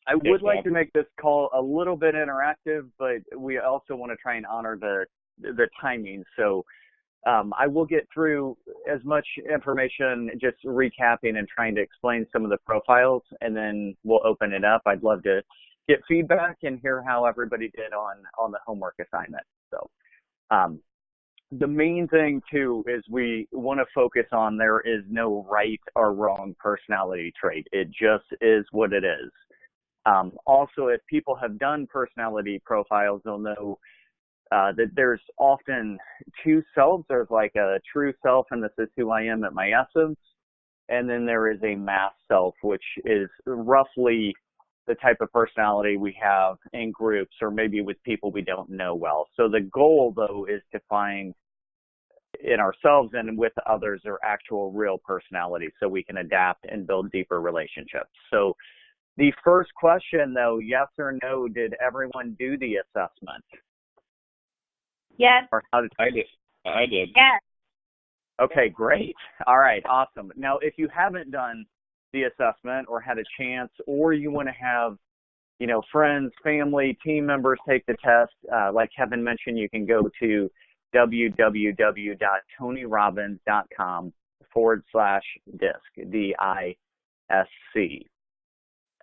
I Yes, would like Bob. to make this call a little bit interactive, but we also want to try and honor the timing. So I will get through as much information, just recapping and trying to explain some of the profiles, and then we'll open it up. I'd love to get feedback and hear how everybody did on the homework assignment. So um, the main thing too is we want to focus on there is no right or wrong personality trait. It just is what it is. Also, if people have done personality profiles, they'll know that there's often two selves. There's like a true self, and this is who I am at my essence. And then there is a masked self, which is roughly the type of personality we have in groups or maybe with people we don't know well. So the goal, though, is to find in ourselves and with others their actual real personality so we can adapt and build deeper relationships. So the first question, though, yes or no, did everyone do the assessment? Yes. Or how did I did. I did. Yes. Okay, great. All right, awesome. Now, if you haven't done the assessment or had a chance, or you want to have, friends, family, team members take the test, like Kevin mentioned, you can go to www.tonyrobbins.com/DISC, DISC.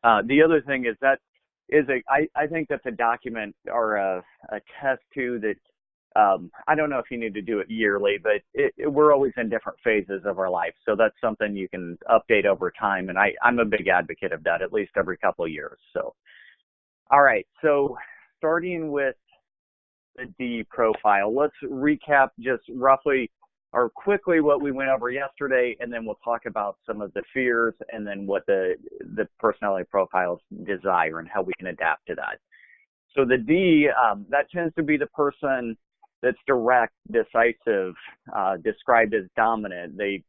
The other thing is I think that's a document or a test too that I don't know if you need to do it yearly, but we're always in different phases of our life. So that's something you can update over time. And I'm a big advocate of that, at least every couple of years. So, all right. So starting with the D profile, let's recap just roughly or quickly what we went over yesterday, and then we'll talk about some of the fears and then what the personality profiles desire and how we can adapt to that. So the D, that tends to be the person that's direct, decisive, described as dominant. They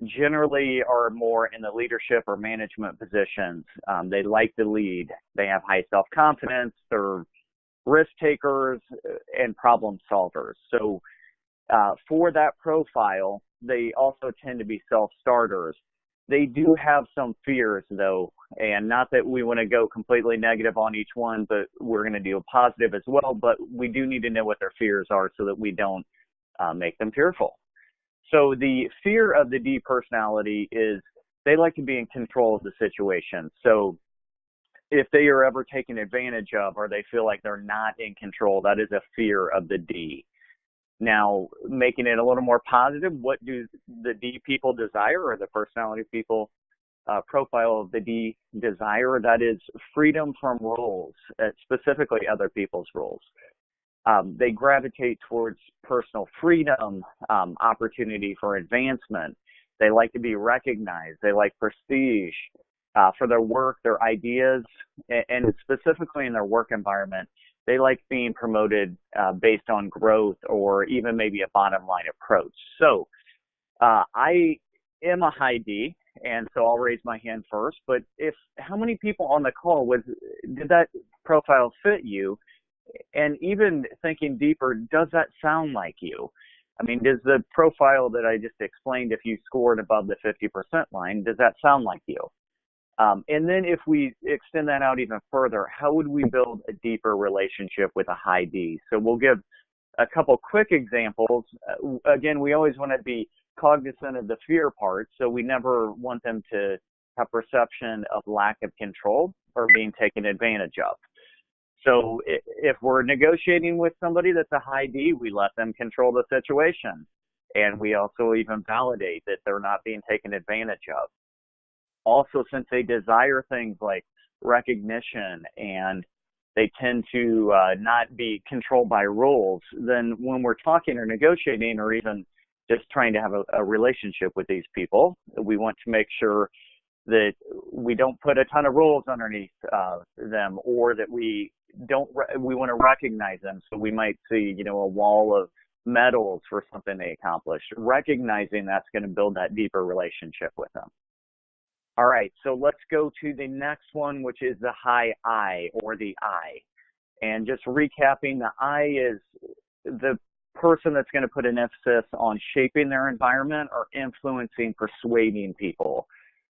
generally are more in the leadership or management positions. They like to lead. They have high self-confidence. They're risk takers and problem solvers. So for that profile, they also tend to be self-starters. They do have some fears, though, and not that we want to go completely negative on each one, but we're going to do positive as well. But we do need to know what their fears are so that we don't make them fearful. So the fear of the D personality is they like to be in control of the situation. So if they are ever taken advantage of or they feel like they're not in control, that is a fear of the D. Now, making it a little more positive, what do the D people desire, or the personality people profile of the D desire? That is freedom from rules, specifically other people's rules. They gravitate towards personal freedom, opportunity for advancement. They like to be recognized. They like prestige for their work, their ideas, and specifically in their work environment. They like being promoted based on growth or even maybe a bottom line approach. So I am a high D, and so I'll raise my hand first. But how many people on the call did that profile fit you? And even thinking deeper, does that sound like you? I mean, does the profile that I just explained, if you scored above the 50% line, does that sound like you? And then if we extend that out even further, how would we build a deeper relationship with a high D? So we'll give a couple quick examples. Again, we always want to be cognizant of the fear part, so we never want them to have perception of lack of control or being taken advantage of. So if we're negotiating with somebody that's a high D, we let them control the situation. And we also even validate that they're not being taken advantage of. Also, since they desire things like recognition and they tend to not be controlled by rules, then when we're talking or negotiating or even just trying to have a relationship with these people, we want to make sure that we don't put a ton of rules underneath them, or that we want to recognize them. So we might see, a wall of medals for something they accomplished. Recognizing that's going to build that deeper relationship with them. All right, so let's go to the next one, which is the high I, or the I. And just recapping, the I is the person that's going to put an emphasis on shaping their environment or influencing, persuading people.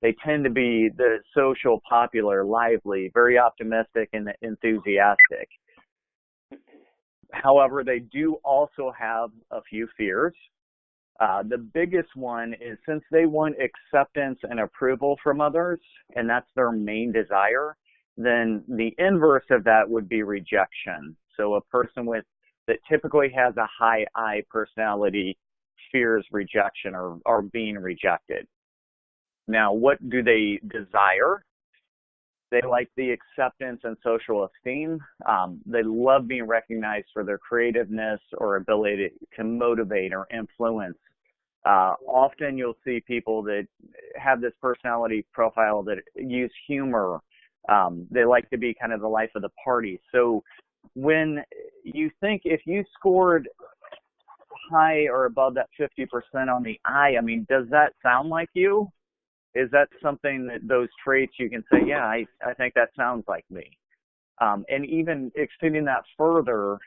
They tend to be the social, popular, lively, very optimistic and enthusiastic. However, they do also have a few fears. The biggest one is since they want acceptance and approval from others, and that's their main desire, then the inverse of that would be rejection. So a person that typically has a high I personality fears rejection or being rejected. Now, what do they desire? They like the acceptance and social esteem. They love being recognized for their creativeness or ability to motivate or influence. Often you'll see people that have this personality profile that use humor. They like to be kind of the life of the party. So when you think if you scored high or above that 50% on the I mean, does that sound like you? Is that something that those traits you can say, yeah, I think that sounds like me? And even extending that further,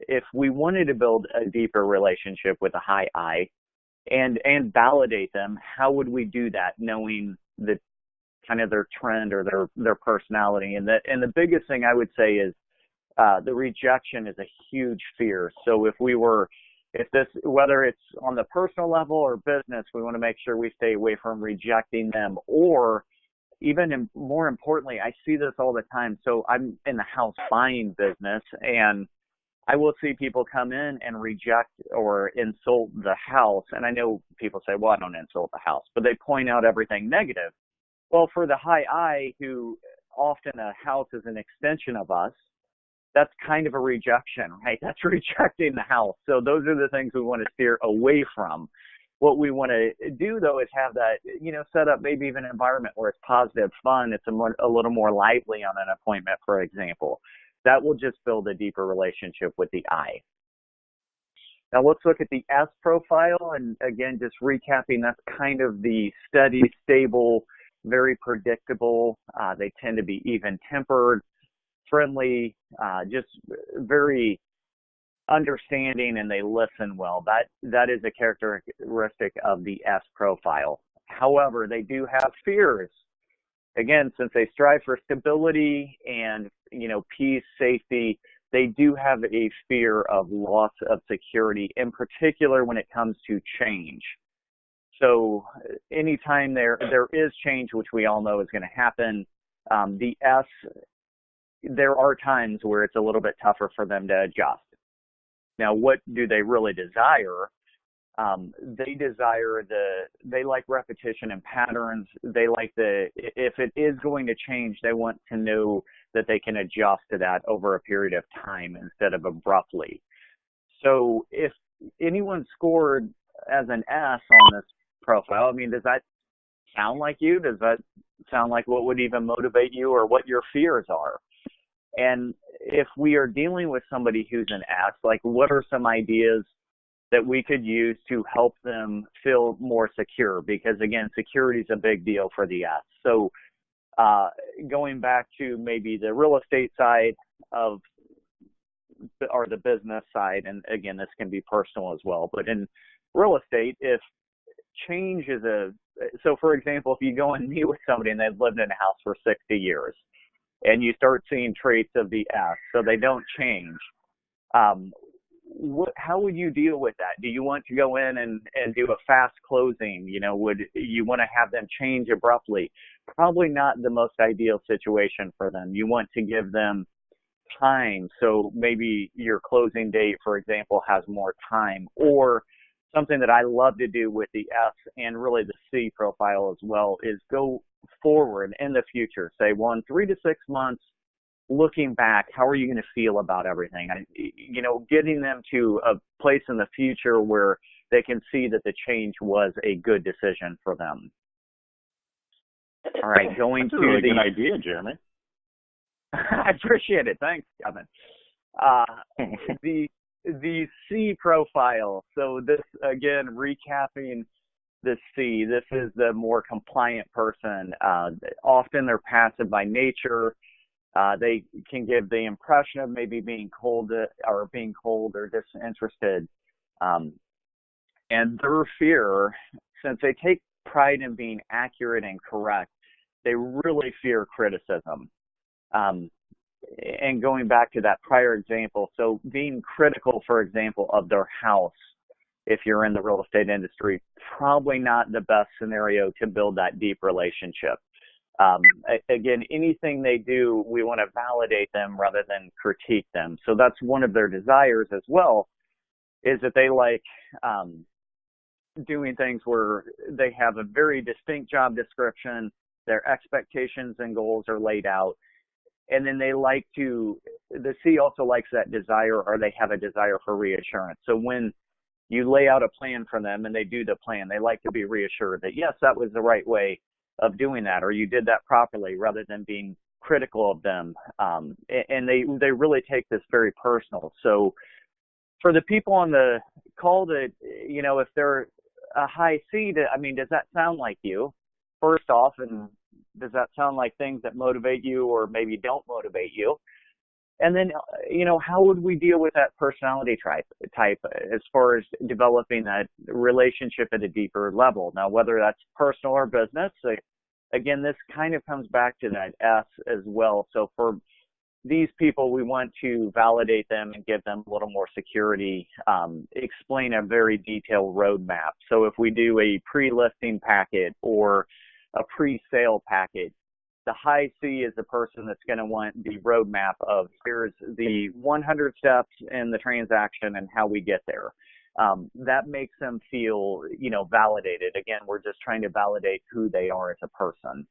if we wanted to build a deeper relationship with a high I and validate them, how would we do that knowing the kind of their trend or their personality? And the biggest thing I would say is the rejection is a huge fear. So whether it's on the personal level or business, we want to make sure we stay away from rejecting them. Or even more importantly, I see this all the time. So I'm in the house buying business, and I will see people come in and reject or insult the house. And I know people say, well, I don't insult the house, but they point out everything negative. Well, for the high I, who often a house is an extension of us, that's kind of a rejection, right? That's rejecting the house. So those are the things we want to steer away from. What we want to do, though, is have that, set up maybe even an environment where it's positive, fun. It's a little more lively on an appointment, for example. That will just build a deeper relationship with the I. Now let's look at the S profile. And again, just recapping, that's kind of the steady, stable, very predictable. They tend to be even-tempered, friendly, just very understanding, and they listen well. That is a characteristic of the S profile. However, they do have fears. Again, since they strive for stability and, peace, safety, they do have a fear of loss of security, in particular when it comes to change. So anytime there is change, which we all know is going to happen, the S, there are times where it's a little bit tougher for them to adjust. Now, what do they really desire? They like repetition and patterns. They like if it is going to change, they want to know that they can adjust to that over a period of time instead of abruptly. So if anyone scored as an S on this profile, I mean, does that sound like you? Does that sound like what would even motivate you or what your fears are? And if we are dealing with somebody who's an S, like what are some ideas that we could use to help them feel more secure? Because again, security is a big deal for the S. So going back to maybe the real estate side or the business side, and again, this can be personal as well, but in real estate, if change is so for example, if you go and meet with somebody and they've lived in a house for 60 years, and you start seeing traits of the S, so they don't change. How would you deal with that? Do you want to go in and do a fast closing? Would you want to have them change abruptly? Probably not the most ideal situation for them. You want to give them time. So maybe your closing date, for example, has more time. Or something that I love to do with the S and really the C profile as well is go forward in the future, say 3 to 6 months, looking back, how are you going to feel about everything? Getting them to a place in the future where they can see that the change was a good decision for them. All right, That's a really good idea, Jeremy. I appreciate it. Thanks, Kevin. The C profile. So this, again, recapping the C, this is the more compliant person. Often they're passive by nature. They can give the impression of maybe being cold or disinterested. And their fear, since they take pride in being accurate and correct. They really fear criticism. And going back to that prior example, so being critical, for example, of their house, if you're in the real estate industry, probably not the best scenario to build that deep relationship. Again, anything they do, we want to validate them rather than critique them. So that's one of their desires as well, is that they like doing things where they have a very distinct job description, their expectations and goals are laid out, and then they like to, the C also likes that desire, or they have a desire for reassurance. So when you lay out a plan for them and they do the plan, they like to be reassured that, yes, that was the right way of doing that, or you did that properly, rather than being critical of them. And they really take this very personal. So for the people on the call that, if they're a high C, does that sound like you? First off, and does that sound like things that motivate you or maybe don't motivate you? And then, how would we deal with that personality type as far as developing that relationship at a deeper level? Now, whether that's personal or business, again, this kind of comes back to that S as well. So for these people, we want to validate them and give them a little more security, explain a very detailed roadmap. So if we do a pre-listing packet or a pre-sale packet, the high C is the person that's going to want the roadmap of here's the 100 steps in the transaction and how we get there. That makes them feel, validated. Again, we're just trying to validate who they are as a person.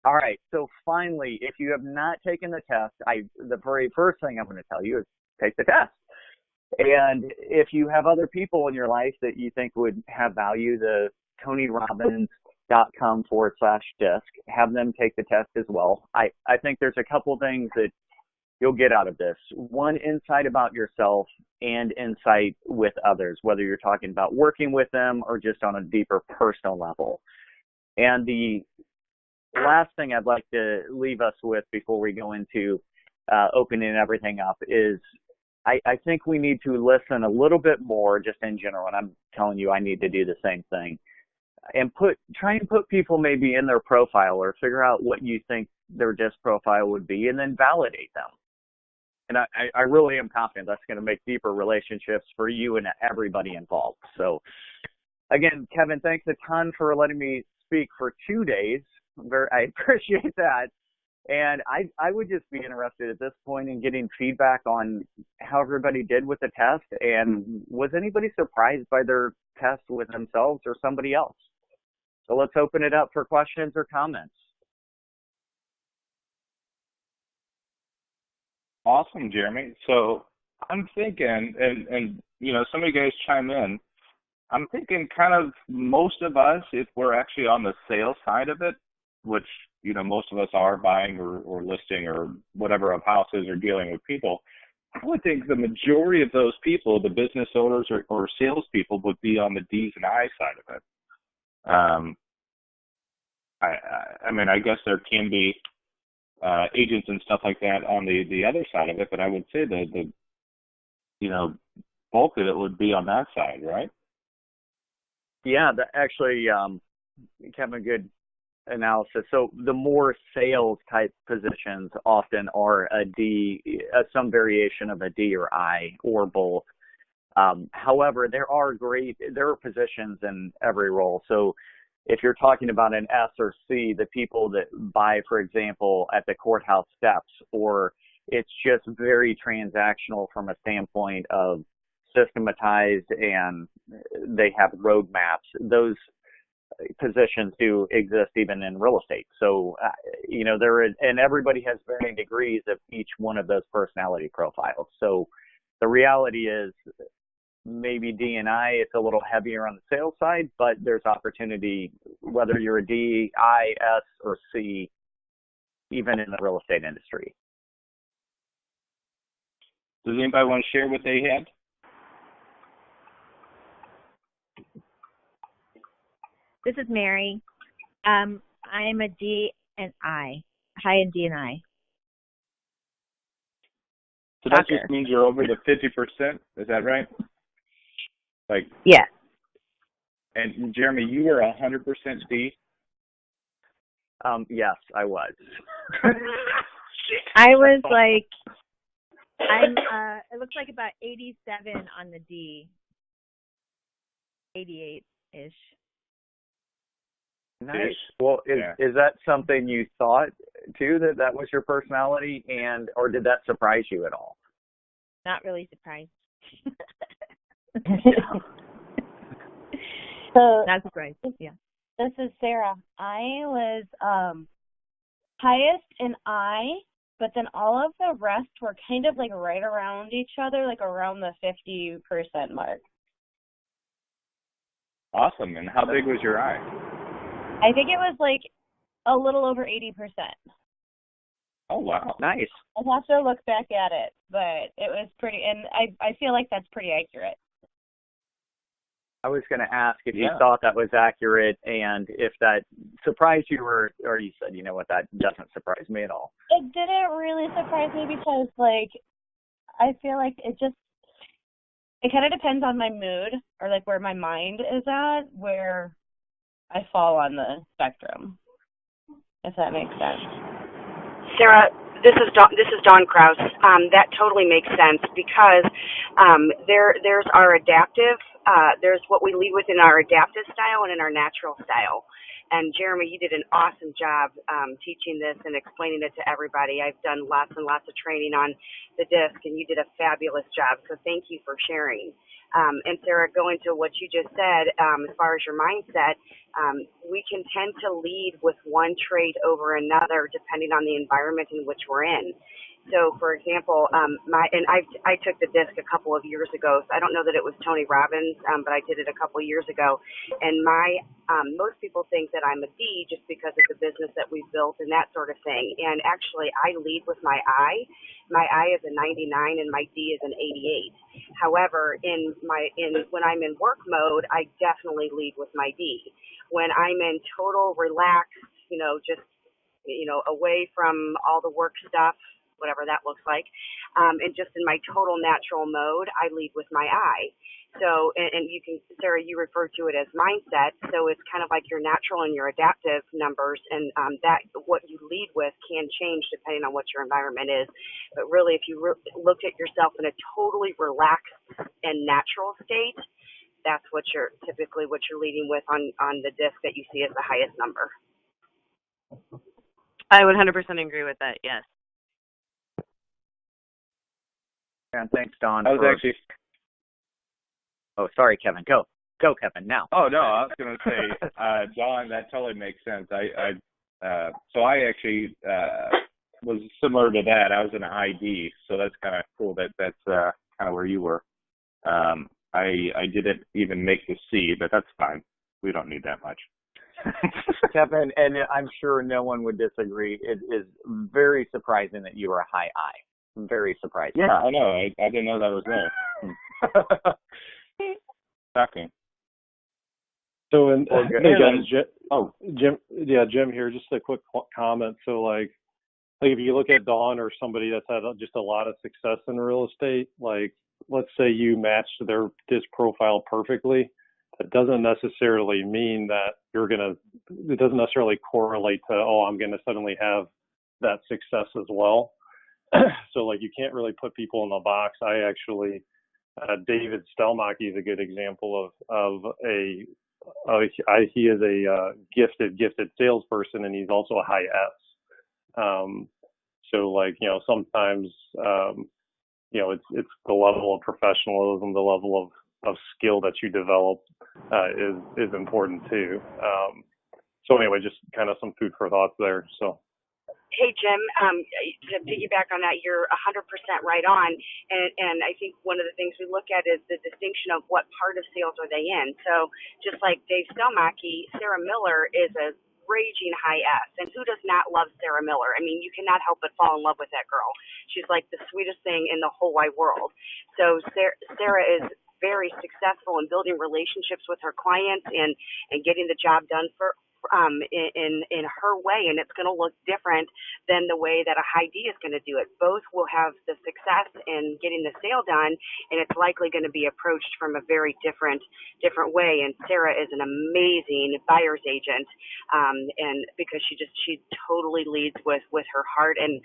All right. So finally, if you have not taken the test, the very first thing I'm going to tell you is take the test. And if you have other people in your life that you think would have value, the TonyRobbins.com/disc, have them take the test as well. I think there's a couple things that you'll get out of this. One, insight about yourself and insight with others, whether you're talking about working with them or just on a deeper personal level. And the last thing I'd like to leave us with before we go into opening everything up is I think we need to listen a little bit more just in general, and I'm telling you I need to do the same thing, and try and put people maybe in their profile or figure out what you think their disc profile would be and then validate them. And I really am confident that's going to make deeper relationships for you and everybody involved. So again, Kevin, thanks a ton for letting me speak for 2 days. I appreciate that. And I would just be interested at this point in getting feedback on how everybody did with the test, and was anybody surprised by their test with themselves or somebody else? So let's open it up for questions or comments. Awesome, Jeremy. So I'm thinking, and some of you guys chime in, I'm thinking kind of most of us, if we're actually on the sales side of it, which, most of us are buying or listing or whatever of houses or dealing with people, I would think the majority of those people, the business owners or salespeople, would be on the D's and I side of it. I guess there can be agents and stuff like that on the other side of it, but I would say the bulk of it would be on that side, right? Yeah, actually, Kevin, a good analysis. So the more sales type positions often are a D, some variation of a D or I or both. However, there are positions in every role. So if you're talking about an S or C, the people that buy, for example, at the courthouse steps, or it's just very transactional from a standpoint of systematized and they have roadmaps, those positions do exist even in real estate. So, there is, and everybody has varying degrees of each one of those personality profiles. So the reality is maybe D and I, it's a little heavier on the sales side, but there's opportunity, whether you're a D, I, S, or C, even in the real estate industry. Does anybody want to share what they had? This is Mary. I'm a D and I, high in D and I. So that just means you're over the 50%. Is that right? Yeah. And Jeremy, you were 100% D? Yes, I was. I was like, it looks like about 87 on the D. 88-ish. Nice. Well, is that something you thought too, that was your personality, or did that surprise you at all? Not really surprised. So Not surprised. Yeah. this is Sarah. I was highest in I, but then all of the rest were kind of like right around each other, like around the 50% mark. Awesome. And how big was your eye? I think it was like a little over 80%. Oh, wow. Nice. I'll have to look back at it, but it was pretty, and I feel like that's pretty accurate. I was going to ask if you thought that was accurate and if that surprised you, or you said, you know what, that doesn't surprise me at all. It didn't really surprise me because, like, I feel like it kind of depends on my mood or, like, where my mind is at, where I fall on the spectrum, if that makes sense. Sarah, this is Dawn Krause. That totally makes sense because there's our adaptive. There's what we lead with in our adaptive style and in our natural style. And Jeremy, you did an awesome job teaching this and explaining it to everybody. I've done lots and lots of training on the disc, and you did a fabulous job. So thank you for sharing. And Sarah, going to what you just said, as far as your mindset, we can tend to lead with one trait over another depending on the environment in which we're in. So, for example, I took the disc a couple of years ago. So I don't know that it was Tony Robbins, but I did it a couple of years ago. And most people think that I'm a D just because of the business that we've built and that sort of thing. And actually, I lead with my I. My I is a 99 and my D is an 88. However, when I'm in work mode, I definitely lead with my D. When I'm in total relaxed, just away from all the work stuff, whatever that looks like, and just in my total natural mode, I lead with my I. So, and you can, Sarah, you referred to it as mindset. So it's kind of like your natural and your adaptive numbers, and that what you lead with can change depending on what your environment is. But really, if you looked at yourself in a totally relaxed and natural state, that's what you're leading with on the disc that you see as the highest number. I would 100% agree with that. Yes. And thanks, Don. Oh, sorry, Kevin. Go, Kevin. Now. Oh no, I was going to say, Don, that totally makes sense. So I actually was similar to that. I was an ID, so that's kind of cool. That's kind of where you were. I didn't even make the C, but that's fine. We don't need that much. Kevin, and I'm sure no one would disagree, it is very surprising that you are a high I. Very surprising. Yeah, I know. I didn't know that was there. Shocking. So, hey guys, Jim here. Just a quick comment. So, like if you look at Dawn or somebody that's had just a lot of success in real estate, like let's say you matched their disc profile perfectly. That doesn't necessarily mean that it doesn't necessarily correlate to, I'm going to suddenly have that success as well. So like you can't really put people in the box. I actually, David Stelmach is a good example of he is a gifted salesperson, and he's also a high S. So like, sometimes, it's the level of professionalism, the level of skill that you develop is important too. So anyway, just kind of some food for thought there. So. Hey, Jim, to piggyback on that, you're 100% right on. And I think one of the things we look at is the distinction of what part of sales are they in. So just like Dave Stelmachy, Sarah Miller is a raging high S. And who does not love Sarah Miller? I mean, you cannot help but fall in love with that girl. She's like the sweetest thing in the whole wide world. So Sarah is very successful in building relationships with her clients and getting the job done for in her way, and it's going to look different than the way that a high D is going to do it. Both will have the success in getting the sale done, and it's likely going to be approached from a very different way. And Sarah is an amazing buyer's agent, and because she totally leads with her heart and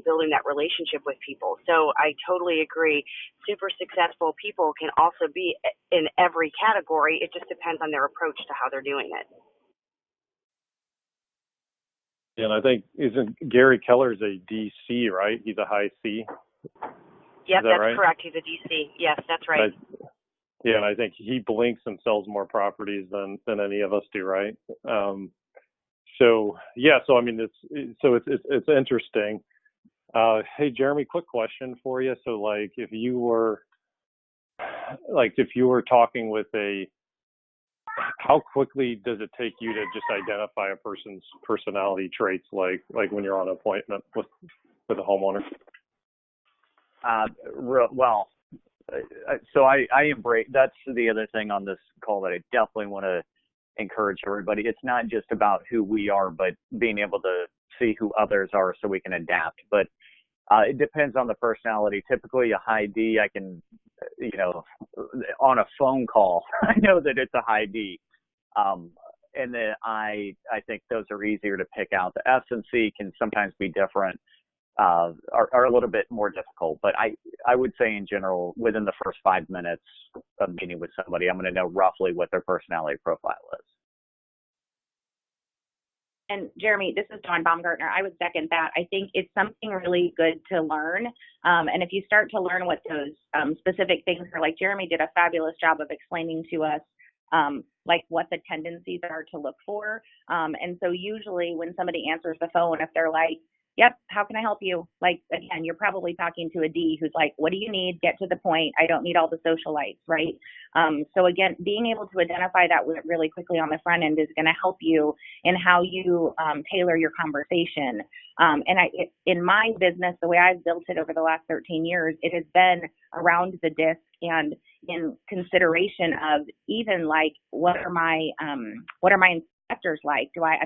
building that relationship with people. So I totally agree. Super successful people can also be in every category. It just depends on their approach to how they're doing it. And I think isn't Gary Keller's a DC, right? He's a high C. Yep, that's right? correct. He's a DC. Yes, that's right. And I think he blinks and sells more properties than any of us do, right? So I mean, it's interesting. Hey, Jeremy, quick question for you. So, like, if you were talking with how quickly does it take you to just identify a person's personality traits, like when you're on an appointment with a homeowner? Well, so I embrace, that's the other thing on this call that I definitely want to encourage everybody. It's not just about who we are, but being able to see who others are so we can adapt. But it depends on the personality. Typically a high D, I can, on a phone call, I know that it's a high D. And then I think those are easier to pick out. The S and C can sometimes be different, are a little bit more difficult. But I would say in general, within the first 5 minutes of meeting with somebody, I'm going to know roughly what their personality profile is. And Jeremy, this is Dawn Baumgartner. I would second that. I think it's something really good to learn. And if you start to learn what those specific things are, like Jeremy did a fabulous job of explaining to us, like what the tendencies are to look for. And so usually when somebody answers the phone, if they're like, yep, how can I help you? Like, again, you're probably talking to a D who's like, what do you need? Get to the point. I don't need all the socialites, right? So again, being able to identify that really quickly on the front end is going to help you in how you tailor your conversation. In my business, the way I've built it over the last 13 years, it has been around the disc and in consideration of even like, what are my inspectors like? I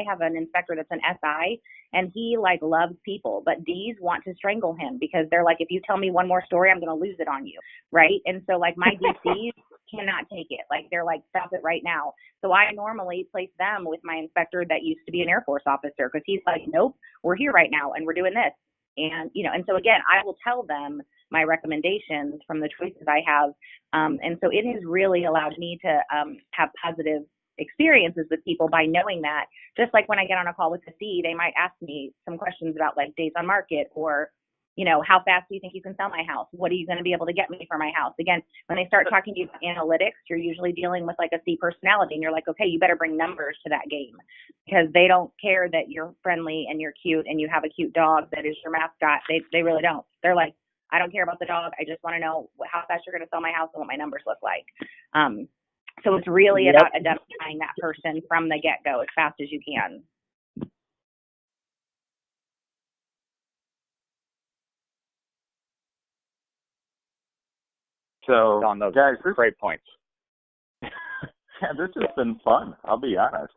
have an inspector that's an SI, and he like loves people, but D's want to strangle him because they're like, if you tell me one more story, I'm going to lose it on you, right? And so like my DCs cannot take it. Like they're like, stop it right now. So I normally place them with my inspector that used to be an Air Force officer because he's like, nope, we're here right now and we're doing this. And, and so again, I will tell them my recommendations from the choices I have. And so it has really allowed me to have positive experiences with people by knowing that. Just like when I get on a call with the C, they might ask me some questions about like days on market or, how fast do you think you can sell my house? What are you going to be able to get me for my house? Again, when they start talking to you about analytics, you're usually dealing with like a C personality and you're like, okay, you better bring numbers to that game because they don't care that you're friendly and you're cute and you have a cute dog that is your mascot. They really don't. They're like, I don't care about the dog. I just want to know how fast you're going to sell my house and what my numbers look like. So it's really about identifying that person from the get-go as fast as you can. So, on those guys, great points. Yeah, this has been fun. I'll be honest.